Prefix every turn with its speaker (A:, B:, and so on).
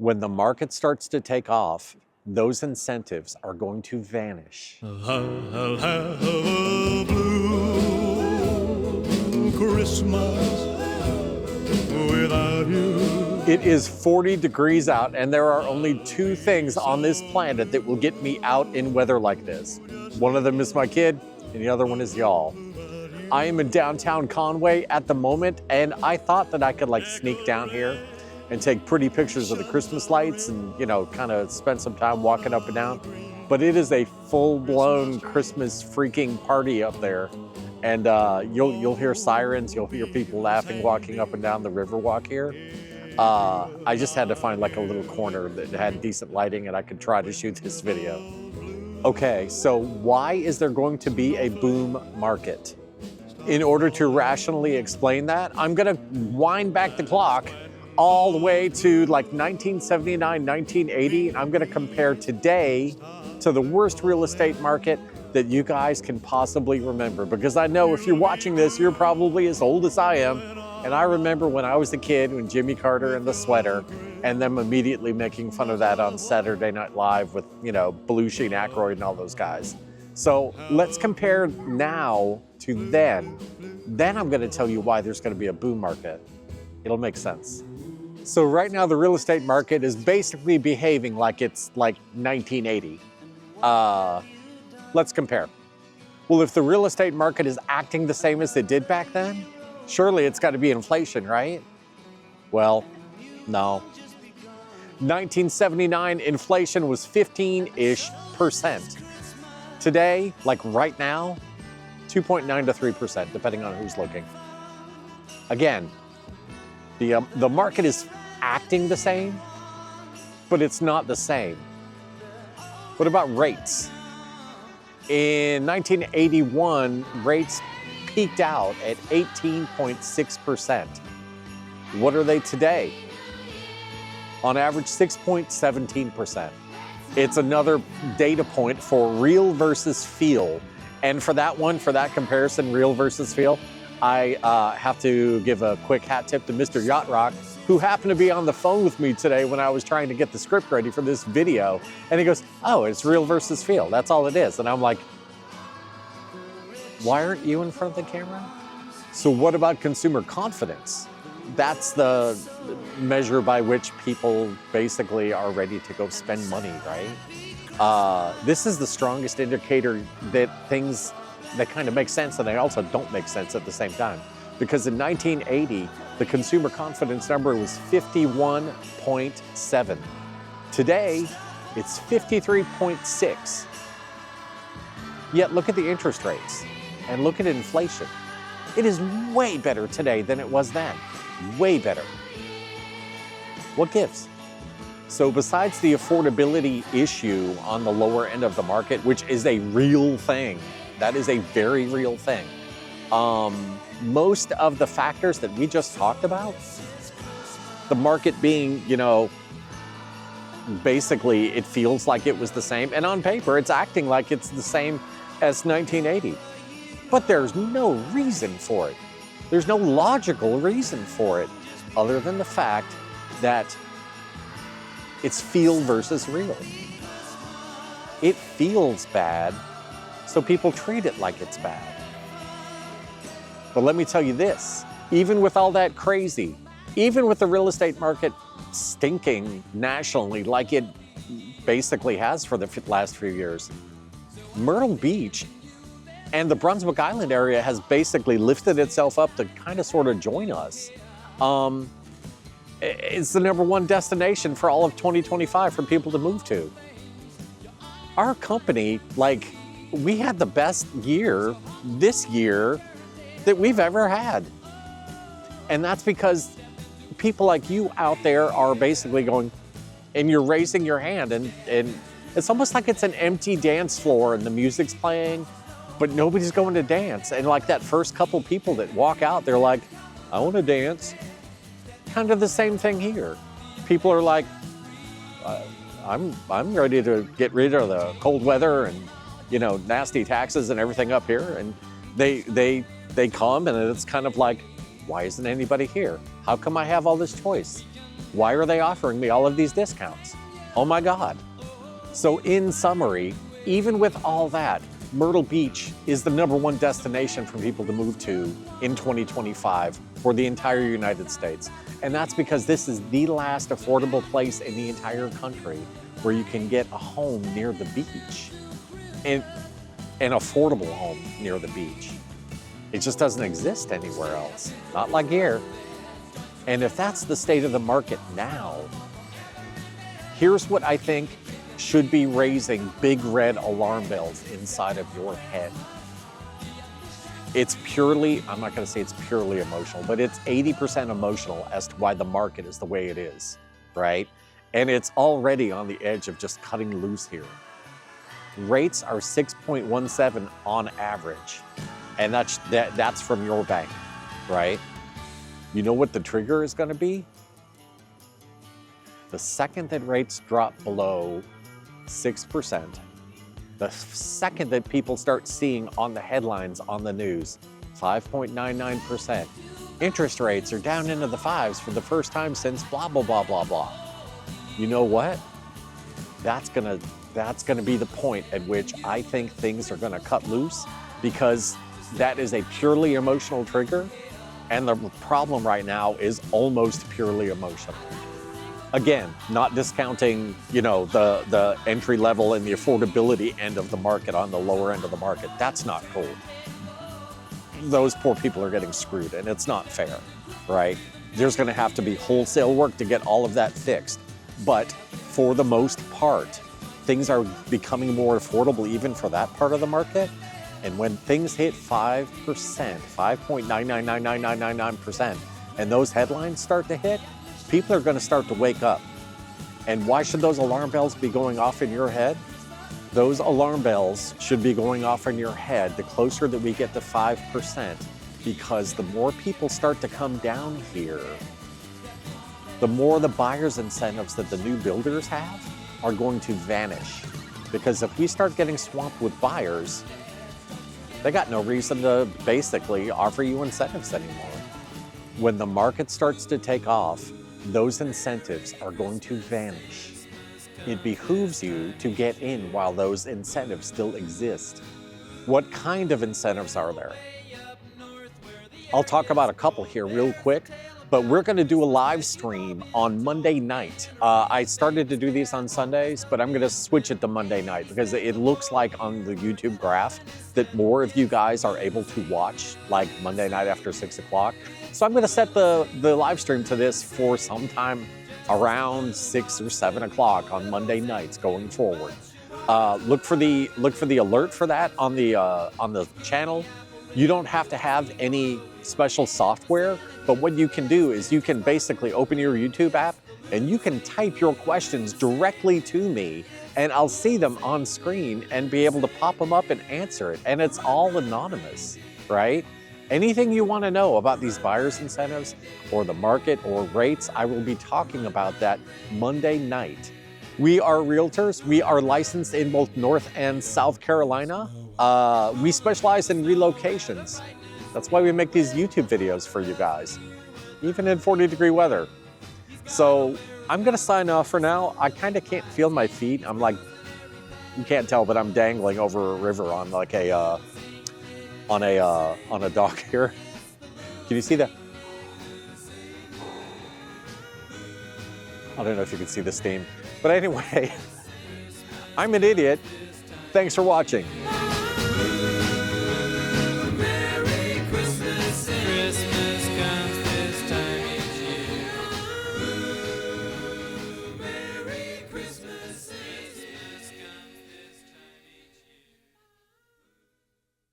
A: When the market starts to take off, those incentives are going to vanish.
B: I'll have a blue Christmas without you.
A: It is 40 degrees out, and there are only two things on this planet that will get me out in weather like this. One of them is my kid, and the other one is y'all. I am in downtown Conway at the moment, and I thought that I could like sneak down here and take pretty pictures of the Christmas lights and, you know, kind of spend some time walking up and down. But it is a full-blown Christmas freaking party up there. And you'll hear sirens, you'll hear people laughing, walking up and down the Riverwalk here. I just had to find like a little corner that had decent lighting and I could try to shoot this video. Okay, so why is there going to be a boom market? In order to rationally explain that, I'm gonna wind back the clock all the way to like 1979, 1980. I'm gonna compare today to the worst real estate market that you guys can possibly remember. Because I know if you're watching this, you're probably as old as I am. And I remember when I was a kid, when Jimmy Carter and the Sweater, and them immediately making fun of that on Saturday Night Live with, you know, Belushi and Aykroyd and all those guys. So let's compare now to then. Then I'm gonna tell you why there's gonna be a boom market. It'll make sense. So right now the real estate market is basically behaving like it's like 1980. Let's compare. Well, if the real estate market is acting the same as it did back then, surely it's got to be inflation, right? Well, no. 1979 inflation was 15-ish%. Today, like right now, 2.9 to 3%, depending on who's looking. Again, the market is acting the same, but it's not the same. What about rates? In 1981, rates peaked out at 18.6%. What are they today? On average, 6.17%. It's another data point for real versus feel. And for that one, for that comparison, real versus feel, I have to give a quick hat tip to Mr. Yacht Rock, who happened to be on the phone with me today when I was trying to get the script ready for this video. And he goes, oh, it's real versus feel. That's all it is. And I'm like, why aren't you in front of the camera? So what about consumer confidence? That's the measure by which people basically are ready to go spend money, right? This is the strongest indicator that things that kind of make sense and they also don't make sense at the same time. Because in 1980, the consumer confidence number was 51.7. Today, it's 53.6. Yet look at the interest rates and look at inflation. It is way better today than it was then. Way better. What gives? So besides the affordability issue on the lower end of the market, which is a real thing, that is a very real thing. Most of the factors that we just talked about, the market being, you know, basically it feels like it was the same, and on paper it's acting like it's the same as 1980. But there's no reason for it. There's no logical reason for it other than the fact that it's feel versus real. It feels bad, so people treat it like it's bad. But let me tell you this, even with all that crazy, even with the real estate market stinking nationally like it basically has for the last few years, Myrtle Beach and the Brunswick Island area has basically lifted itself up to kind of sort of join us. It's the #1 destination for all of 2025 for people to move to. Our company, like, we had the best year this year that we've ever had. And that's because people like you out there are basically going, and you're raising your hand, and it's almost like it's an empty dance floor and the music's playing, but nobody's going to dance. And like that first couple people that walk out, they're like, I want to dance. Kind of the same thing here. People are like, I'm ready to get rid of the cold weather and, you know, nasty taxes and everything up here. And they come and it's kind of like, why isn't anybody here? How come I have all this choice? Why are they offering me all of these discounts? Oh my God. So in summary, even with all that, Myrtle Beach is the #1 destination for people to move to in 2025 for the entire United States. And that's because this is the last affordable place in the entire country where you can get a home near the beach. And an affordable home near the beach. It just doesn't exist anywhere else, not like here. And if that's the state of the market now, here's what I think should be raising big red alarm bells inside of your head. It's purely, I'm not gonna say it's purely emotional, but it's 80% emotional as to why the market is the way it is, right? And it's already on the edge of just cutting loose here. Rates are 6.17 on average, and that's from your bank, right? You know what the trigger is gonna be? The second that rates drop below 6%, the second that people start seeing on the headlines on the news, 5.99%. Interest rates are down into the fives for the first time since blah, blah, blah, blah, blah. You know what? That's gonna be the point at which I think things are gonna cut loose, because that is a purely emotional trigger, and the problem right now is almost purely emotional. Again, not discounting, you know, the entry level and the affordability end of the market on the lower end of the market. That's not cool. Those poor people are getting screwed, and it's not fair, right? There's gonna have to be wholesale work to get all of that fixed. But for the most part, things are becoming more affordable even for that part of the market. And when things hit 5%, 5.9999999%, and those headlines start to hit, people are gonna start to wake up. And why should those alarm bells be going off in your head? Those alarm bells should be going off in your head the closer that we get to 5%, because the more people start to come down here, the more the buyer's incentives that the new builders have are going to vanish. Because if we start getting swamped with buyers, they got no reason to basically offer you incentives anymore. When the market starts to take off, those incentives are going to vanish. It behooves you to get in while those incentives still exist. What kind of incentives are there? I'll talk about a couple here real quick, but we're gonna do a live stream on Monday night. I started to do these on Sundays, but I'm gonna switch it to Monday night because it looks like on the YouTube graph that more of you guys are able to watch like Monday night after 6 o'clock. So I'm gonna set the live stream to this for sometime around 6 or 7 o'clock on Monday nights going forward. Look for the alert for that on the channel. You don't have to have any special software, but what you can do is you can basically open your YouTube app and you can type your questions directly to me, and I'll see them on screen and be able to pop them up and answer it. And it's all anonymous, right? Anything you want to know about these buyer's incentives or the market or rates, I will be talking about that Monday night. We are realtors. We are licensed in both North and South Carolina. We specialize in relocations. That's why we make these YouTube videos for you guys, even in 40-degree weather. So I'm gonna sign off for now. I kind of can't feel my feet. I'm like, you can't tell, but I'm dangling over a river on like on a dock here. Can you see that? I don't know if you can see the steam, but anyway, I'm an idiot. Thanks for watching.